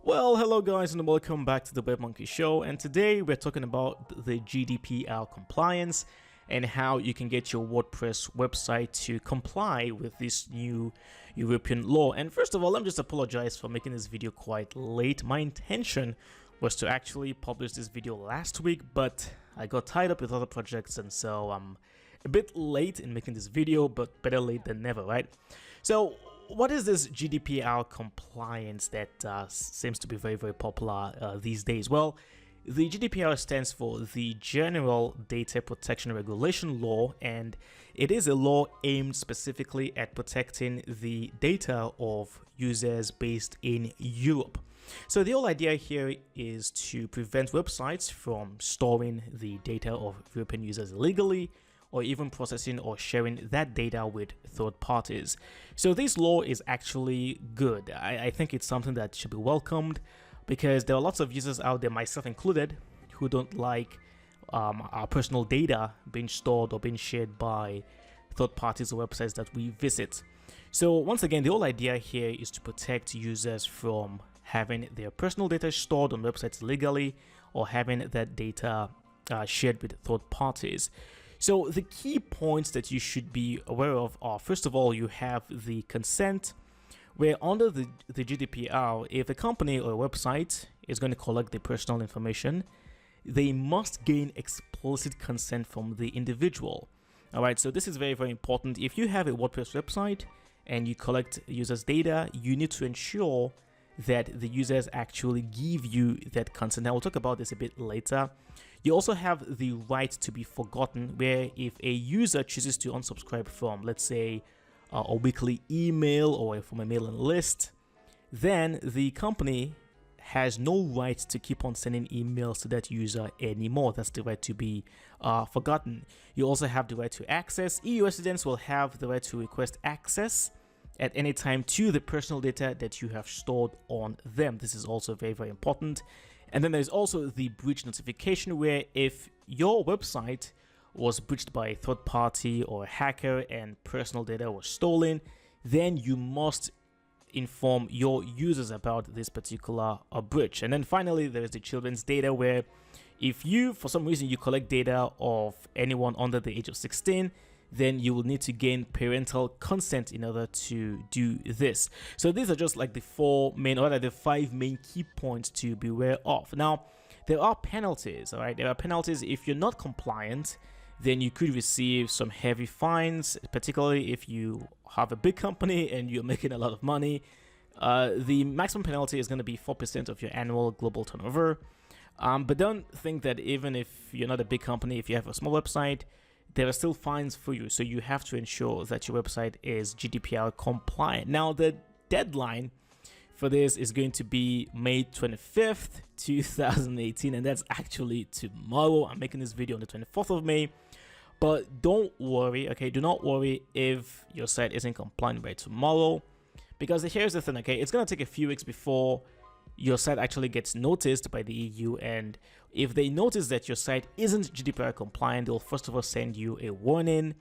Well, hello guys and welcome back to the Web Monkey Show, and today we're talking about the GDPR compliance and how you can get your WordPress website to comply with this new European law. And first of all, let me just apologize for making this video quite late. My intention was to actually publish this video last week, but I got tied up with other projects, and so I'm a bit late in making this video, but better late than never, right? So what is this GDPR compliance that seems to be very popular these days? Well, the GDPR stands for the General Data Protection Regulation Law, and it is a law aimed specifically at protecting the data of users based in Europe. So the whole idea here is to prevent websites from storing the data of European users illegally, or even processing or sharing that data with third parties. So this law is actually good. I think it's something that should be welcomed, because there are lots of users out there, myself included, who don't like our personal data being stored or being shared by third parties or websites that we visit. So once again, the whole idea here is to protect users from having their personal data stored on websites illegally, or having that data shared with third parties. So the key points that you should be aware of are, first of all, you have the consent, where under the GDPR, if a company or a website is going to collect the personal information, they must gain explicit consent from the individual. All right, so this is very important. If you have a WordPress website and you collect users' data, you need to ensure that the users actually give you that consent. I will talk about this a bit later. You also have the right to be forgotten, where if a user chooses to unsubscribe from, let's say, a weekly email or from a mailing list, then the company has no right to keep on sending emails to that user anymore. That's the right to be forgotten. You also have the right to access. EU residents will have the right to request access at any time to the personal data that you have stored on them. This is also very important. And then there's also the breach notification, where if your website was breached by a third party or a hacker and personal data was stolen, then you must inform your users about this particular breach. And then finally, there is the children's data, where if you, for some reason, you collect data of anyone under the age of 16, then you will need to gain parental consent in order to do this. So these are just like the the 5 main key points to be aware of. Now, there are penalties, all right? There are penalties. If you're not compliant, then you could receive some heavy fines, particularly if you have a big company and you're making a lot of money. The maximum penalty is going to be 4% of your annual global turnover. But don't think that even if you're not a big company, if you have a small website, there are still fines for you. So you have to ensure that your website is GDPR compliant. Now, the deadline for this is going to be May 25th, 2018, and that's actually tomorrow. I'm making this video on the 24th of May. But don't worry, okay? Do not worry if your site isn't compliant by tomorrow, because here's the thing, okay? It's going to take a few weeks before your site actually gets noticed by the EU, and if they notice that your site isn't GDPR compliant, they'll first of all send you a warning,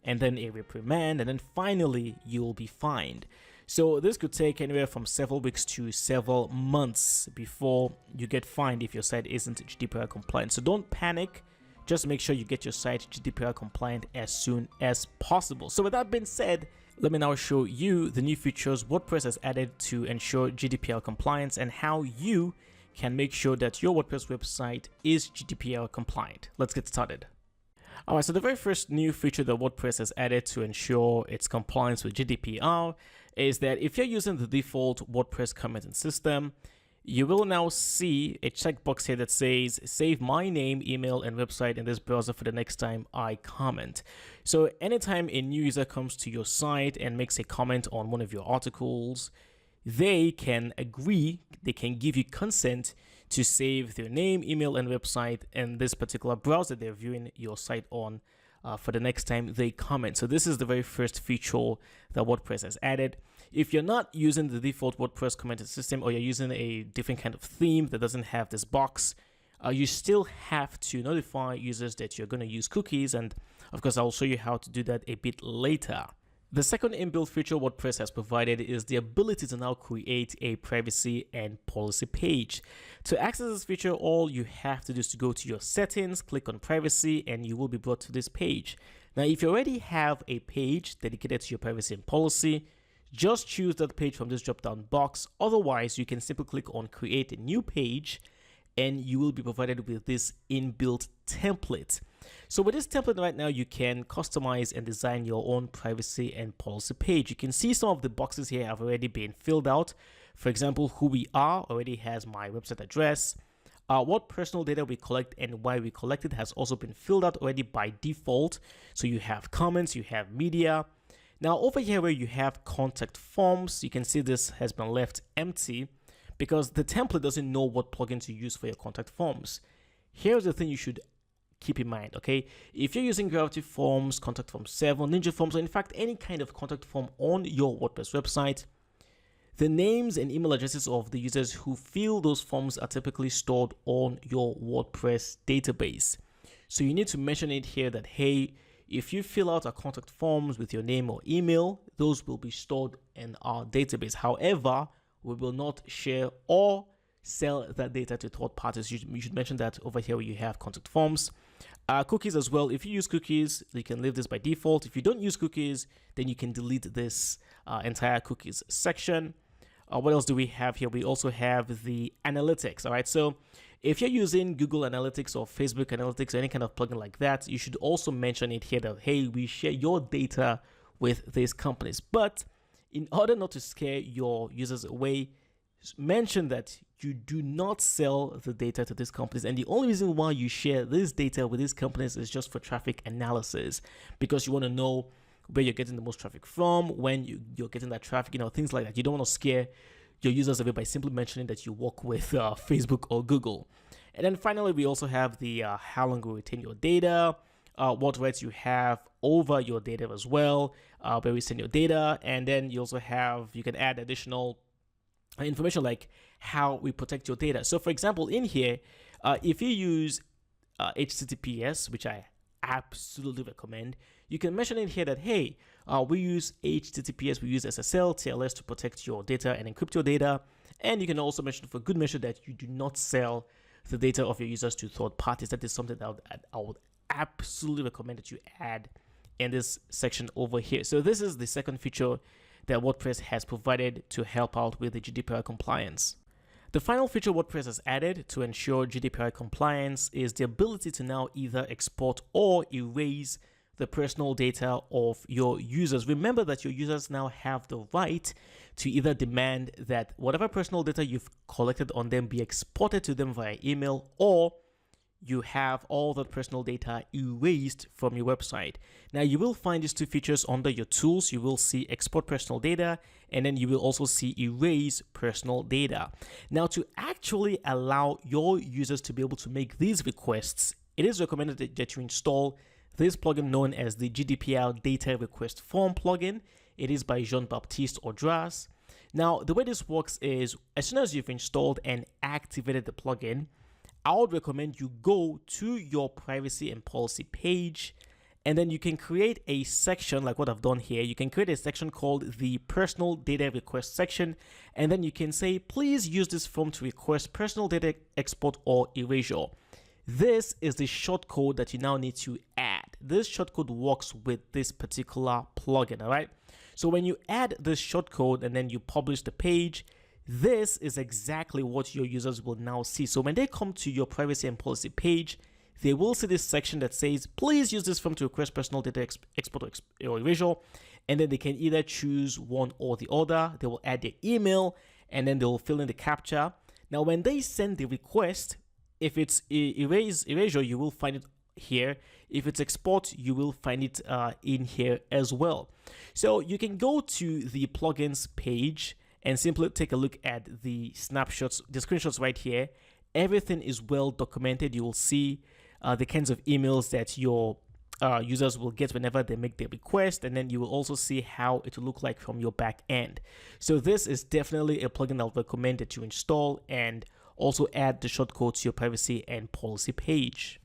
and then a reprimand, and then finally you'll be fined. So this could take anywhere from several weeks to several months before you get fined if your site isn't GDPR compliant. So don't panic. Just make sure you get your site GDPR compliant as soon as possible. So with that being said, let me now show you the new features WordPress has added to ensure GDPR compliance, and how you can make sure that your WordPress website is GDPR compliant. Let's get started. Alright, so the very first new feature that WordPress has added to ensure its compliance with GDPR is that if you're using the default WordPress commenting system, you will now see a checkbox here that says save my name, email, and website in this browser for the next time I comment. So anytime a new user comes to your site and makes a comment on one of your articles, they can agree, they can give you consent to save their name, email, and website in this particular browser they're viewing your site on for the next time they comment. So this is the very first feature that WordPress has added. If you're not using the default WordPress commenting system, or you're using a different kind of theme that doesn't have this box, you still have to notify users that you're going to use cookies, and of course I'll show you how to do that a bit later. The second inbuilt feature WordPress has provided is the ability to now create a privacy and policy page. To access this feature, all you have to do is to go to your settings, click on privacy, and you will be brought to this page. Now, if you already have a page dedicated to your privacy and policy, just choose that page from this drop-down box. Otherwise, you can simply click on create a new page and you will be provided with this inbuilt template. So with this template right now, you can customize and design your own privacy and policy page. You can see some of the boxes here have already been filled out. For example, who we are already has my website address. What personal data we collect and why we collect it has also been filled out already by default. So you have comments, you have media. Now over here where you have contact forms, you can see this has been left empty because the template doesn't know what plugin to use for your contact forms. Here's the thing you should keep in mind, okay? If you're using Gravity Forms, Contact Form 7, Ninja Forms, or in fact any kind of contact form on your WordPress website, the names and email addresses of the users who fill those forms are typically stored on your WordPress database. So you need to mention it here that, hey, if you fill out our contact forms with your name or email, those will be stored in our database. However, we will not share or sell that data to third parties. You should mention that over here where you have contact forms. Cookies as well. If you use cookies, you can leave this by default. If you don't use cookies, then you can delete this entire cookies section. What else do we have here? We also have the analytics. All right. So if you're using Google Analytics or Facebook Analytics or any kind of plugin like that, you should also mention it here that, hey, we share your data with these companies. But in order not to scare your users away, mention that you do not sell the data to these companies, and the only reason why you share this data with these companies is just for traffic analysis, because you want to know where you're getting the most traffic from, when you're getting that traffic, things like that. You don't want to scare your users away by simply mentioning that you work with Facebook or Google. And then finally, we also have the how long we retain your data, what rights you have over your data as well, where we send your data, and then you also have, you can add additional information like how we protect your data. So for example, in here, if you use HTTPS, which I absolutely recommend, you can mention in here that, hey, we use HTTPS, we use SSL, TLS to protect your data and encrypt your data. And you can also mention for good measure that you do not sell the data of your users to third parties. That is something that I would absolutely recommend that you add in this section over here. So this is the second feature that WordPress has provided to help out with the GDPR compliance. The final feature WordPress has added to ensure GDPR compliance is the ability to now either export or erase the personal data of your users. Remember that your users now have the right to either demand that whatever personal data you've collected on them be exported to them via email, or you have all that personal data erased from your website. Now you will find these two features under your tools. You will see export personal data, and then you will also see erase personal data. Now to actually allow your users to be able to make these requests, it is recommended that you install this plugin known as the GDPR Data Request Form plugin. It is by Jean-Baptiste Audras. Now the way this works is, as soon as you've installed and activated the plugin, I would recommend you go to your privacy and policy page, and then you can create a section like what I've done here. You can create a section called the personal data request section, and then you can say, please use this form to request personal data export or erasure. This is the shortcode that you now need to add. This shortcode works with this particular plugin, all right? So when you add this shortcode and then you publish the page, this is exactly what your users will now see. So when they come to your privacy and policy page, they will see this section that says, please use this form to request personal data export or erasure. And then they can either choose one or the other. They will add their email, and then they will fill in the captcha. Now, when they send the request, if it's erasure, you will find it here. If it's export, you will find it in here as well. So you can go to the plugins page and simply take a look at the snapshots, the screenshots right here. Everything is well documented. You will see the kinds of emails that your users will get whenever they make their request, and then you will also see how it will look like from your back end. So this is definitely a plugin I would recommend that you install, and also add the shortcode to your privacy and policy page.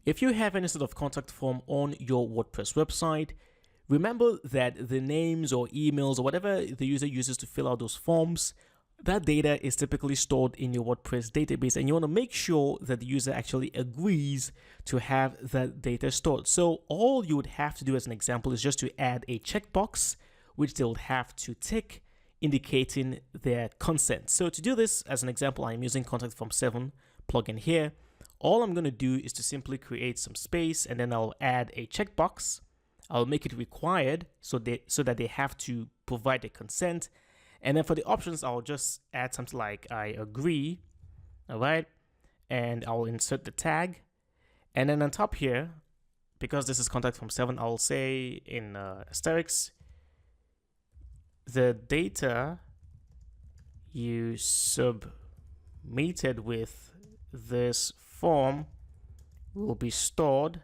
If you have any sort of contact form on your WordPress website, Remember that the names or emails or whatever the user uses to fill out those forms, that data is typically stored in your WordPress database, and you want to make sure that the user actually agrees to have that data stored. So all you would have to do as an example is just to add a checkbox, which they would have to tick, indicating their consent. So to do this, as an example, I'm using Contact Form 7 plugin here. All I'm going to do is to simply create some space, and then I'll add a checkbox. I'll make it required so that they have to provide a consent. And then for the options, I'll just add something like I agree, all right? And I'll insert the tag. And then on top here, because this is Contact Form 7, I'll say in asterisks, the data you submitted with this form will be stored,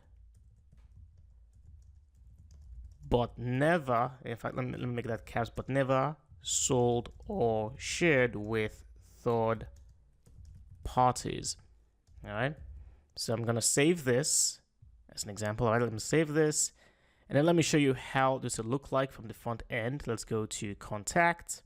but never, in fact, let me make that caps, but never sold or shared with third parties. All right, so I'm gonna save this as an example. All right, let me save this, and then let me show you how this will look like from the front end. Let's go to contact,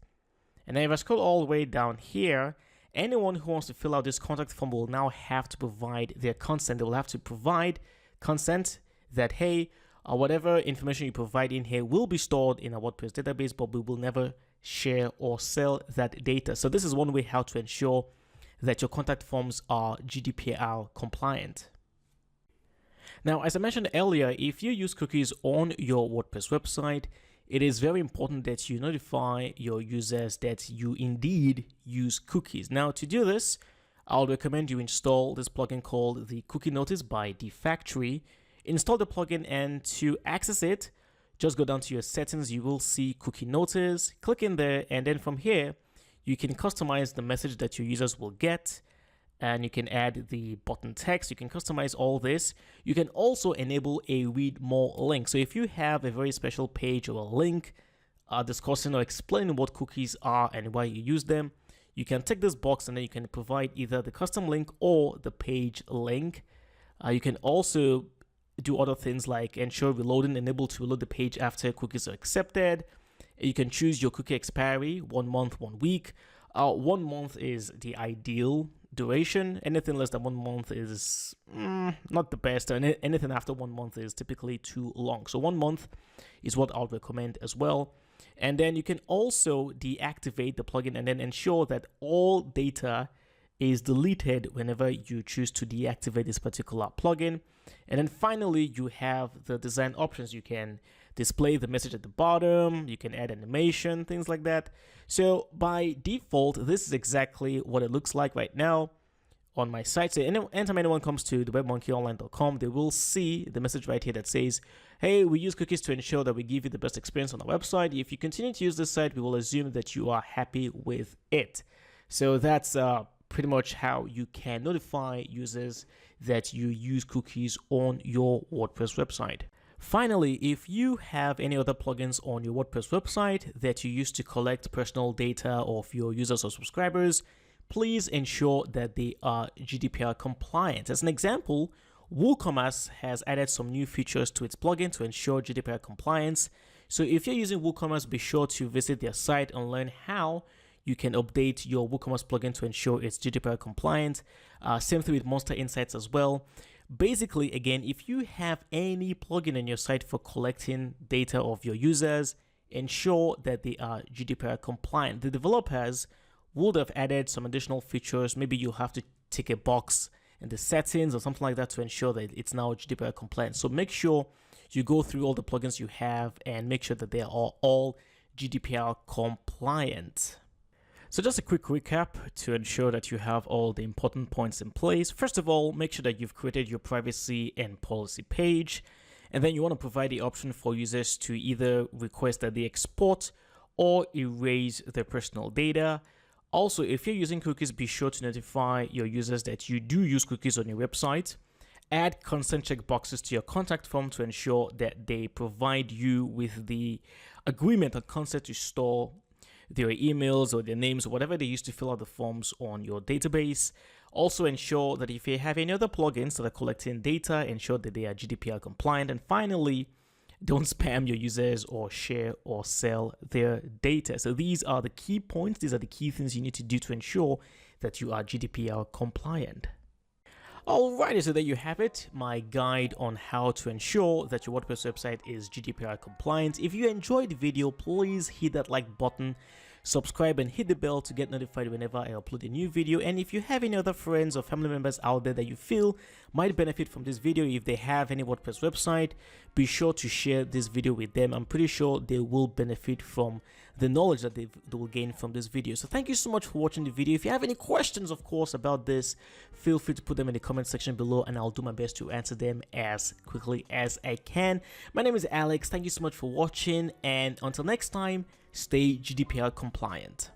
and then if I scroll all the way down here, anyone who wants to fill out this contact form will now have to provide their consent. They will have to provide consent that, hey, whatever information you provide in here will be stored in a WordPress database, but we will never share or sell that data. So this is one way how to ensure that your contact forms are GDPR compliant. Now, as I mentioned earlier, if you use cookies on your WordPress website, it is very important that you notify your users that you indeed use cookies. Now, to do this, I'll recommend you install this plugin called the Cookie Notice by dfactory. Install the plugin, and to access it, just go down to your settings. You will see Cookie Notice. Click in there, and then from here, you can customize the message that your users will get, and you can add the button text. You can customize all this. You can also enable a read more link. So if you have a very special page or a link discussing or explaining what cookies are and why you use them, you can tick this box, and then you can provide either the custom link or the page link. You can also do other things like ensure reloading, enable to reload the page after cookies are accepted. You can choose your cookie expiry, 1 month, 1 week. 1 month is the ideal duration. Anything less than 1 month is not the best, and anything after 1 month is typically too long. So 1 month is what I would recommend as well. And then you can also deactivate the plugin and then ensure that all data is deleted whenever you choose to deactivate this particular plugin. And then finally, you have the design options. You can display the message at the bottom, you can add animation, things like that. So by default, this is exactly what it looks like right now on my site. So anytime anyone comes to thewebmonkeyonline.com, they will see the message right here that says, hey, we use cookies to ensure that we give you the best experience on our website. If you continue to use this site, we will assume that you are happy with it. So that's pretty much how you can notify users that you use cookies on your WordPress website. Finally, if you have any other plugins on your WordPress website that you use to collect personal data of your users or subscribers, please ensure that they are GDPR compliant. As an example, WooCommerce has added some new features to its plugin to ensure GDPR compliance. So if you're using WooCommerce, be sure to visit their site and learn how you can update your WooCommerce plugin to ensure it's GDPR compliant. Same thing with Monster Insights as well. Basically, again, if you have any plugin on your site for collecting data of your users, ensure that they are GDPR compliant. The developers would have added some additional features. Maybe you'll have to tick a box in the settings or something like that to ensure that it's now GDPR compliant. So make sure you go through all the plugins you have and make sure that they are all GDPR compliant. So just a quick recap to ensure that you have all the important points in place. First of all, make sure that you've created your privacy and policy page. And then you want to provide the option for users to either request that they export or erase their personal data. Also, if you're using cookies, be sure to notify your users that you do use cookies on your website. Add consent checkboxes to your contact form to ensure that they provide you with the agreement or consent to store their emails or their names or whatever they use to fill out the forms on your database. Also ensure that if you have any other plugins that are collecting data, ensure that they are GDPR compliant. And finally, don't spam your users or share or sell their data. So these are the key points. These are the key things you need to do to ensure that you are GDPR compliant. Alrighty, so there you have it, my guide on how to ensure that your WordPress website is GDPR compliant. If you enjoyed the video, please hit that like button, subscribe and hit the bell to get notified whenever I upload a new video. And if you have any other friends or family members out there that you feel might benefit from this video, if they have any WordPress website, be sure to share this video with them. I'm pretty sure they will benefit from the knowledge that they will gain from this video. So thank you so much for watching the video. If you have any questions, of course, about this, feel free to put them in the comment section below and I'll do my best to answer them as quickly as I can. My name is Alex. Thank you so much for watching, and until next time, stay GDPR compliant.